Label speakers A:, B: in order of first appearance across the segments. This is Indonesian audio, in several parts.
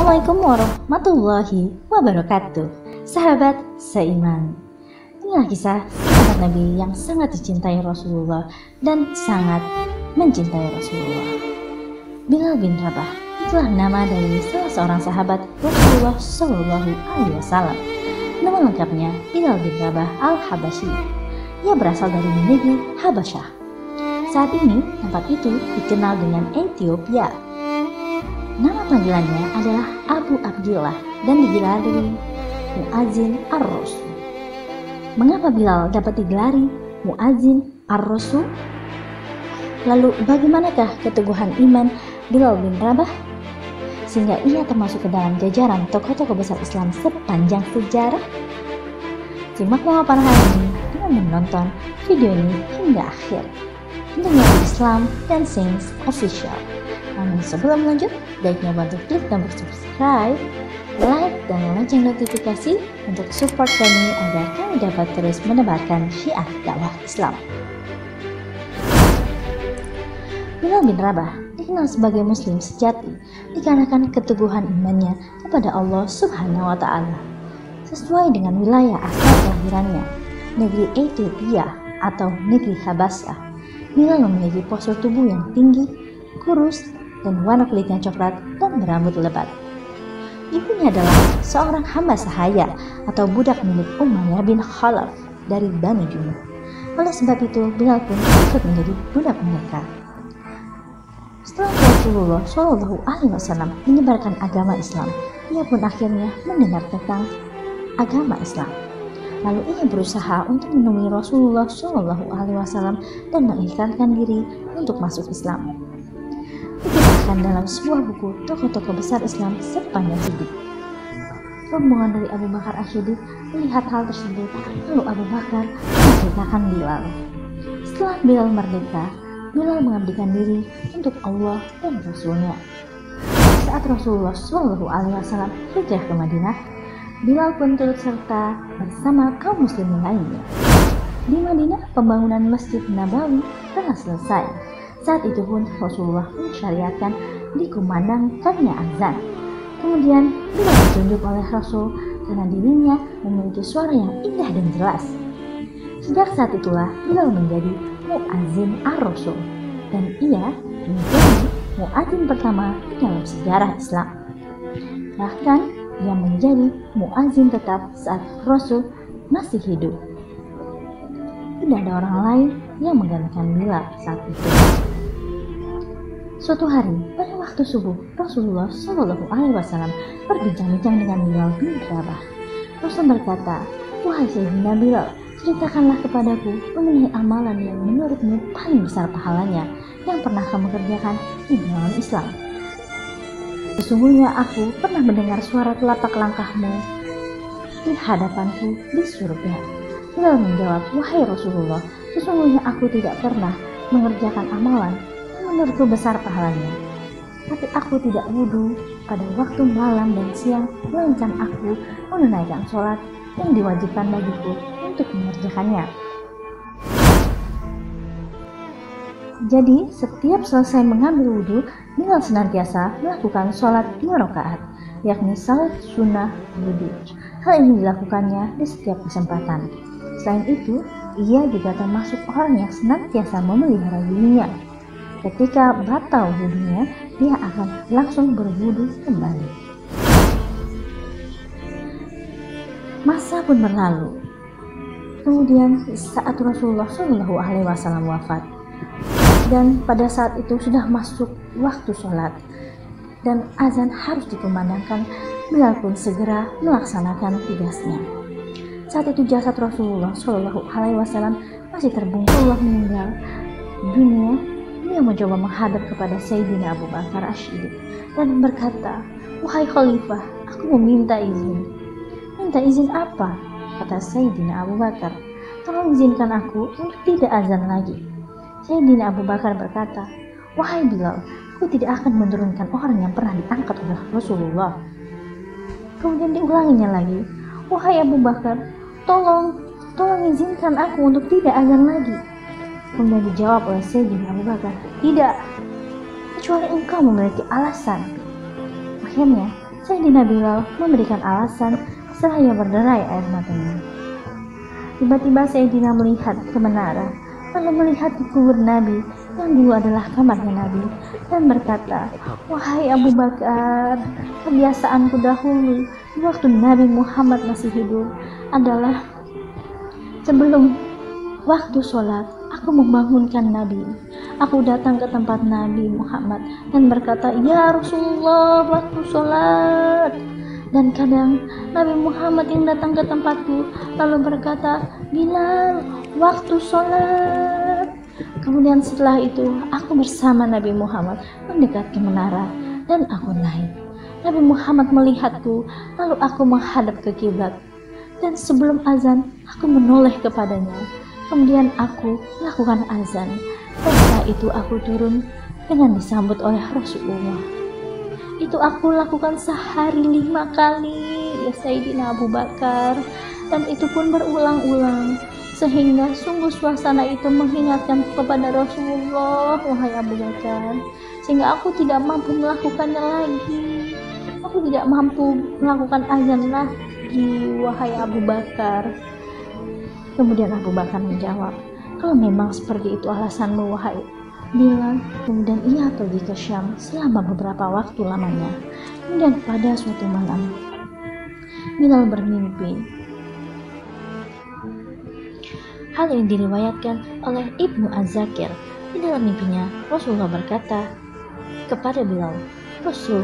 A: Assalamualaikum warahmatullahi wabarakatuh. Sahabat seiman, inilah kisah sahabat Nabi yang sangat dicintai Rasulullah dan sangat mencintai Rasulullah. Bilal bin Rabah itulah nama dari salah seorang sahabat Rasulullah Shallallahu Alaihi Wasallam. Nama lengkapnya Bilal bin Rabah al-Habasyi. Ia berasal dari negeri Habasyah. Saat ini tempat itu dikenal dengan Ethiopia. Nama panggilannya adalah Abu Abdillah dan digelari Muadzin ar-Rasul. Mengapa Bilal dapat digelari Muadzin ar-Rasul? Lalu bagaimanakah keteguhan iman Bilal bin Rabah sehingga ia termasuk ke dalam jajaran tokoh-tokoh besar Islam sepanjang sejarah? Simak pemaparan hari ini dengan menonton video ini hingga akhir. Tentunya Islam dan Saints Official. Namun sebelum lanjut, baiknya bantu klik tombol subscribe, like, dan lonceng notifikasi untuk support kami agar kami dapat terus menebarkan syiar dakwah Islam. Bilal bin Rabah dikenal sebagai muslim sejati dikarenakan keteguhan imannya kepada Allah Subhanahu wa Ta'ala. Sesuai dengan wilayah asal kelahirannya, negeri Ethiopia atau negeri Habasyah, Bilal memiliki postur tubuh yang tinggi, kurus, dan warna kulitnya coklat dan berambut lebat. Ibunya adalah seorang hamba sahaya atau budak milik Umayyah bin Khalaf dari Bani Jumayyah. Oleh sebab itu, Bilal pun ikut menjadi budak mereka. Setelah Rasulullah Shallallahu Alaihi Wasallam menyebarkan agama Islam, ia pun akhirnya mendengar tentang agama Islam. Lalu ia berusaha untuk menemui Rasulullah Shallallahu Alaihi Wasallam dan mengiklankan diri untuk masuk Islam. Dikisahkan dalam sebuah buku tokoh-tokoh besar Islam sepanjang hidup. Rombongan dari Abu Bakar As-Siddiq melihat hal tersebut, lalu Abu Bakar memerdekakan Bilal. Setelah Bilal merdeka, Bilal mengabdikan diri untuk Allah dan Rasulnya. Saat Rasulullah Shallallahu Alaihi Wasallam hijrah ke Madinah, Bilal pun turut serta bersama kaum muslimin lainnya. Di Madinah, pembangunan Masjid Nabawi telah selesai. Saat itu pun Rasulullah mensyariatkan dikumandangkannya azan. Kemudian Bilal ditunjuk oleh Rasul karena dirinya memiliki suara yang indah dan jelas. Sejak saat itulah Bilal menjadi Muadzin ar-Rasul dan ia menjadi muadzin pertama di dalam sejarah Islam. Bahkan ia menjadi muadzin tetap saat Rasul masih hidup. Tidak ada orang lain yang menggantikan Bilal saat itu. Suatu hari pada waktu subuh, Rasulullah Shallallahu Alaihi Wasallam berbincang-bincang dengan Bilal bin Rabah. Rasul berkata, "Wahai Sayyidina Bilal, ceritakanlah kepadaku mengenai amalan yang menurutmu paling besar pahalanya yang pernah kamu kerjakan di dalam Islam." "Sesungguhnya aku pernah mendengar suara telapak langkahmu di hadapanku di surga." Bilal menjawab, "Wahai Rasulullah, sesungguhnya aku tidak pernah mengerjakan amalan menurutku besar pahalanya, tapi aku tidak wudhu pada waktu malam dan siang, melainkan aku menunaikan sholat yang diwajibkan bagiku untuk mengerjakannya." Jadi setiap selesai mengambil wudhu, Bilal senantiasa melakukan sholat 2 rakaat, yakni salat sunnah wudhu. Hal ini dilakukannya di setiap kesempatan. Selain itu, ia juga termasuk orang yang senantiasa memelihara dirinya. Ketika batal wudhunya, dia akan langsung berwudhu kembali. Masa pun berlalu. Kemudian saat Rasulullah Shallallahu Alaihi Wasallam wafat, dan pada saat itu sudah masuk waktu sholat dan azan harus dikumandangkan, Bilal pun segera melaksanakan tugasnya. Saat itu jasad Rasulullah Shallallahu Alaihi Wasallam masih terbungkus meninggal dunia. Dia mencoba menghadap kepada Sayyidina Abu Bakar As-Siddiq dan berkata, "Wahai Khalifah, aku meminta izin." "Minta izin apa?" kata Sayyidina Abu Bakar. "Tolong izinkan aku untuk tidak azan lagi." Sayyidina Abu Bakar berkata, "Wahai Bilal, aku tidak akan menurunkan orang yang pernah diangkat oleh Rasulullah." Kemudian diulanginya lagi, "Wahai Abu Bakar, tolong izinkan aku untuk tidak azan lagi." Kemudian dijawab oleh Sayyidina Abu Bakar, "Tidak, kecuali engkau memiliki alasan." Akhirnya Sayyidina Bilal memberikan alasan setelah ia berderai air matanya. Tiba-tiba Sayyidina melihat ke menara, lalu melihat ke kubur Nabi yang dulu adalah kamarnya Nabi, dan berkata, "Wahai Abu Bakar, kebiasaanku dahulu waktu Nabi Muhammad masih hidup adalah sebelum waktu sholat, aku membangunkan Nabi. Aku datang ke tempat Nabi Muhammad dan berkata, 'Ya Rasulullah, waktu sholat.' Dan kadang Nabi Muhammad yang datang ke tempatku lalu berkata, 'Bilal, waktu sholat.' Kemudian setelah itu aku bersama Nabi Muhammad mendekat ke menara dan aku naik. Nabi Muhammad melihatku, lalu aku menghadap ke kiblat. Dan sebelum azan, aku menoleh kepadanya. Kemudian aku lakukan azan. Dan setelah itu aku turun dengan disambut oleh Rasulullah. Itu aku lakukan sehari 5 kali, ya Sayyidina Abu Bakar. Dan itu pun berulang-ulang. Sehingga sungguh suasana itu mengingatkan kepada Rasulullah, wahai Abu Bakar. Sehingga aku tidak mampu melakukannya lagi. Aku tidak mampu melakukan azan lagi, wahai Abu Bakar. Kemudian Abu Bakar menjawab, "Kalau memang seperti itu alasanmu, wahai Bilal." Kemudian ia pergi ke Syam selama beberapa waktu lamanya. Kemudian pada suatu malam, Bilal bermimpi. Hal ini diriwayatkan oleh Ibnu Az-Zakir. Di dalam mimpinya, Rasulullah berkata kepada Bilal, Rasul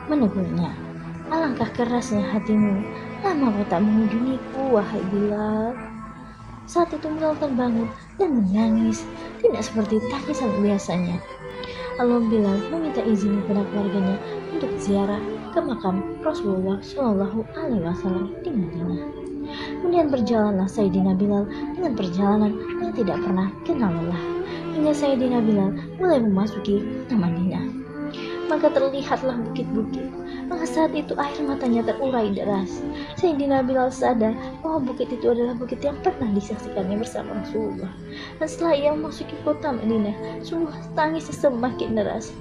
A: menegurnya, "Alangkah kerasnya hatimu, lama kau tak mengunjungiku, wahai Bilal." Saat itu Bilal terbangun dan menangis, tidak seperti tangisan biasanya. Lalu Bilal meminta izin kepada keluarganya untuk ziarah ke makam Rasulullah Shallallahu Alaihi Wasallam di Madinah. Kemudian berjalanlah Sayyidina Bilal dengan perjalanan yang tidak pernah kenal lelah, hingga Sayyidina Bilal mulai memasuki kota Madinah. Maka terlihatlah bukit-bukit. Maka saat itu air matanya terurai deras. Sayyidina Bilal sadar bahwa bukit itu adalah bukit yang pernah disaksikannya bersama Rasulullah. Dan setelah ia memasuki kota Madinah, sungguh tangisnya semakin deras,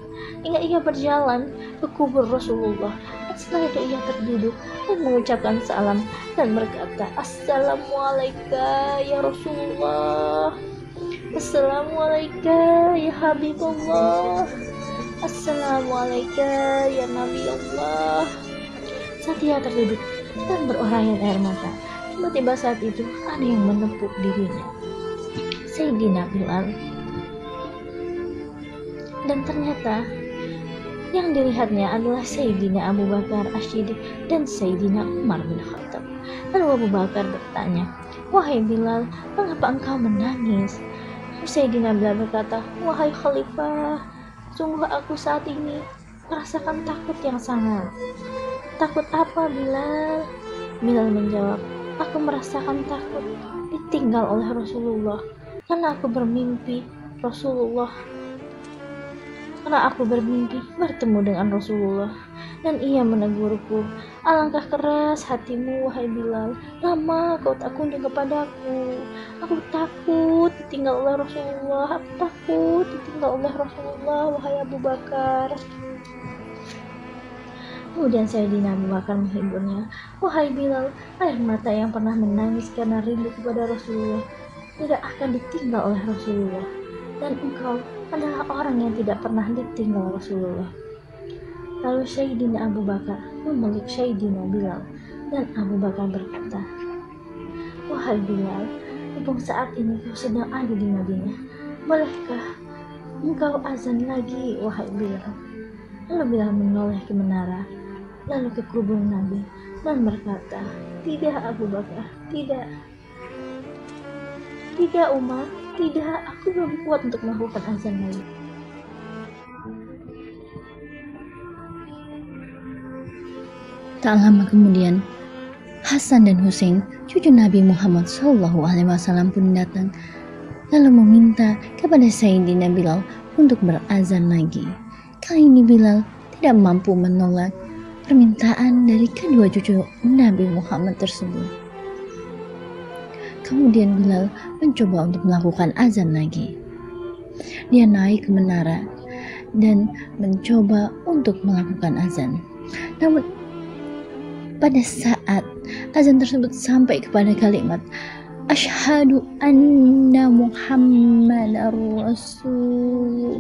A: hingga ia berjalan ke kubur Rasulullah. Dan setelah itu ia terduduk dan mengucapkan salam dan berkata, "Assalamualaikum ya Rasulullah, Assalamualaikum ya Habibullah, Assalamualaikum ya Nabi Allah." Saat ia terduduk dan berurayan air mata, tiba-tiba saat itu ada yang menepuk dirinya, Sayyidina Bilal. Dan ternyata yang dilihatnya adalah Sayyidina Abu Bakar As-Siddiq dan Sayyidina Umar bin Khattab. Lalu Abu Bakar bertanya, "Wahai Bilal, mengapa engkau menangis?" Sayyidina Bilal berkata, "Wahai Khalifah, sungguh aku saat ini merasakan takut yang sangat." "Takut apa, Bilal?" Bilal menjawab, "Aku merasakan takut ditinggal oleh Rasulullah, karena aku bermimpi bertemu dengan Rasulullah, dan ia menegurku, 'Alangkah keras hatimu, wahai Bilal, lama kau tak kunjung kepadaku. Aku takut ditinggal oleh Rasulullah, wahai Abu Bakar.'" Kemudian Sayyidina Abu Bakar menghiburnya, "Wahai Bilal, air mata yang pernah menangis karena rindu kepada Rasulullah tidak akan ditinggal oleh Rasulullah, dan engkau adalah orang yang tidak pernah ditinggal Rasulullah." Lalu Sayyidina Abu Bakar memeluk Sayyidina Bilal, dan Abu Bakar berkata, "Wahai Bilal, mumpung saat ini kau sedang ada di Madinah, bolehkah engkau azan lagi, wahai Bilal?" Lalu Bilal menoleh ke menara, lalu ke kubur Nabi, dan berkata, "Tidak Abu Bakar, tidak Umar, tidak, aku belum kuat untuk melakukan azan lagi." Tak lama kemudian, Hasan dan Husain, cucu Nabi Muhammad SAW pun datang, lalu meminta kepada Sayyidina Bilal untuk berazan lagi. Kali ini Bilal tidak mampu menolak permintaan dari kedua cucu Nabi Muhammad tersebut. Kemudian Bilal mencoba untuk melakukan azan lagi. Dia naik ke menara dan mencoba untuk melakukan azan. Namun Pada saat azan tersebut sampai kepada kalimat Asyhadu anna Muhammadar Rasulullah,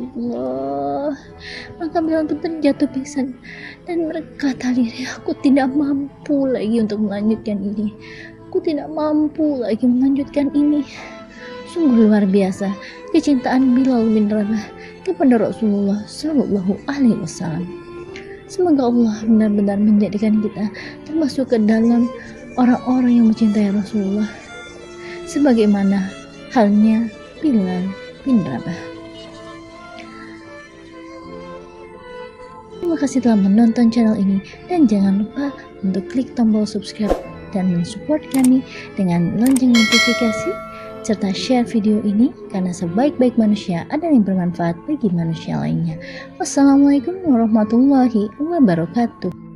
A: maka Bilal pun terjatuh pingsan dan berkata, aku tidak mampu lagi untuk melanjutkan ini. Aku tidak mampu lagi melanjutkan ini. Sungguh luar biasa kecintaan Bilal bin Rabah kepada Rasulullah Shallallahu Alaihi Wasallam. Semoga Allah benar-benar menjadikan kita termasuk ke dalam orang-orang yang mencintai Rasulullah, sebagaimana halnya Bilal bin Rabah. Terima kasih telah menonton channel ini, dan jangan lupa untuk klik tombol subscribe dan mensupport kami dengan lonceng notifikasi serta share video ini, karena sebaik-baik manusia adalah yang bermanfaat bagi manusia lainnya. Wassalamualaikum warahmatullahi wabarakatuh.